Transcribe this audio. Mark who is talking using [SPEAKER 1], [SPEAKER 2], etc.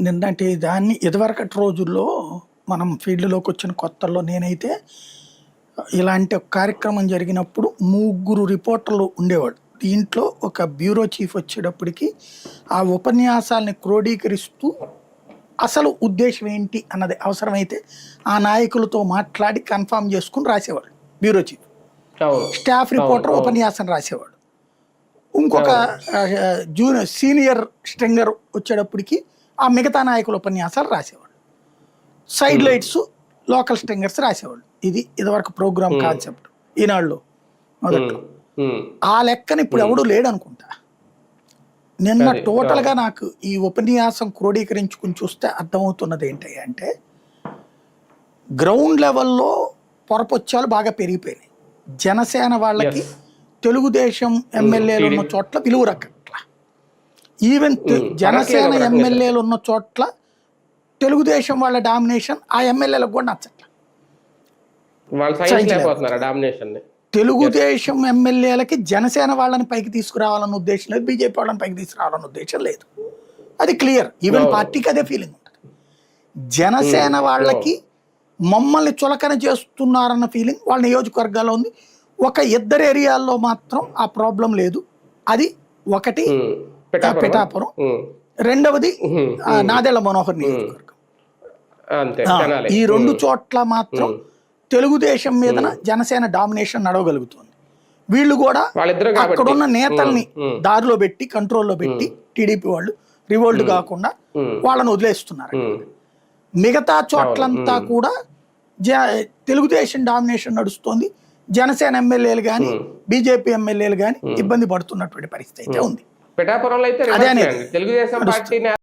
[SPEAKER 1] నిన్నటి దాన్ని ఇదివరకటి రోజుల్లో మనం ఫీల్డ్‌లోకి వచ్చిన కొత్తల్లో నేనైతే ఇలాంటి ఒక కార్యక్రమం జరిగినప్పుడు ముగ్గురు రిపోర్టర్లు ఉండేవాళ్ళు. దీంట్లో ఒక బ్యూరో చీఫ్ వచ్చేటప్పటికి ఆ ఉపన్యాసాల్ని క్రోడీకరిస్తూ అసలు ఉద్దేశ్యం ఏంటి అన్నది అవసరమైతే ఆ నాయకులతో మాట్లాడి కన్ఫర్మ్ చేసుకుని రాసేవాళ్ళు బ్యూరో చీఫ్. స్టాఫ్ రిపోర్టర్ ఉపన్యాసం రాసేవాడు. ఇంకొక సీనియర్ స్ట్రింగర్ వచ్చేటప్పటికి ఆ మిగతా నాయకుల ఉపన్యాసాలు రాసేవాళ్ళు. సైడ్ లైట్స్ లోకల్ స్ట్రింగర్స్ రాసేవాళ్ళు. ఇది ఇదివరకు ప్రోగ్రామ్ కాన్సెప్ట్ ఈనాడులో మొదట్లో. ఆ లెక్కన ఇప్పుడు ఎవడు లేడు అనుకుంటా. నిన్న టోటల్గా నాకు ఈ ఉపన్యాసం క్రోడీకరించుకుని చూస్తే అర్థమవుతున్నది ఏంటి అంటే గ్రౌండ్ లెవెల్లో పొరపొచ్చాలు బాగా పెరిగిపోయినాయి. జనసేన వాళ్ళకి తెలుగుదేశం ఎమ్మెల్యేలు ఉన్న చోట్ల విలువ రకట్ల. ఈవెన్ జనసేన ఎమ్మెల్యేలు ఉన్న చోట్ల తెలుగుదేశం వాళ్ళ డామినేషన్ ఆ ఎమ్మెల్యేలకు కూడా నచ్చట్ల. తెలుగుదేశం ఎమ్మెల్యేలకి జనసేన వాళ్ళని పైకి తీసుకురావాలన్న ఉద్దేశం లేదు, బీజేపీ వాళ్ళని పైకి తీసుకురావాలన్న ఉద్దేశం లేదు. అది క్లియర్. ఈవెన్ పార్టీకి అదే ఫీలింగ్ ఉంటుంది. జనసేన వాళ్ళకి మమ్మల్ని చులకన చేస్తున్నారన్న ఫీలింగ్ వాళ్ళ నియోజకవర్గాల్లో ఉంది. ఒక ఇద్దరు ఏరియాల్లో మాత్రం ఆ ప్రాబ్లం లేదు. అది ఒకటి పిఠాపురం, రెండవది నాదెళ్ల మనోహర్ నియోజకవర్గం. ఈ రెండు చోట్ల మాత్రం తెలుగుదేశం మీద జనసేన డామినేషన్ నడవగలుగుతుంది. వీళ్ళు కూడా అక్కడున్న నేతల్ని దారిలో పెట్టి కంట్రోల్లో పెట్టి టీడీపీ వాళ్ళు రివోల్ట్ కాకుండా వాళ్ళని వదిలేస్తున్నారు. మిగతా చోట్లంతా కూడా తెలుగుదేశం డామినేషన్ నడుస్తుంది. జనసేన ఎమ్మెల్యేలు కానీ బీజేపీ ఎమ్మెల్యేలు కానీ ఇబ్బంది పడుతున్నటువంటి పరిస్థితి అయితే ఉంది.
[SPEAKER 2] పిఠాపురంలో అయితే తెలుగుదేశం పార్టీ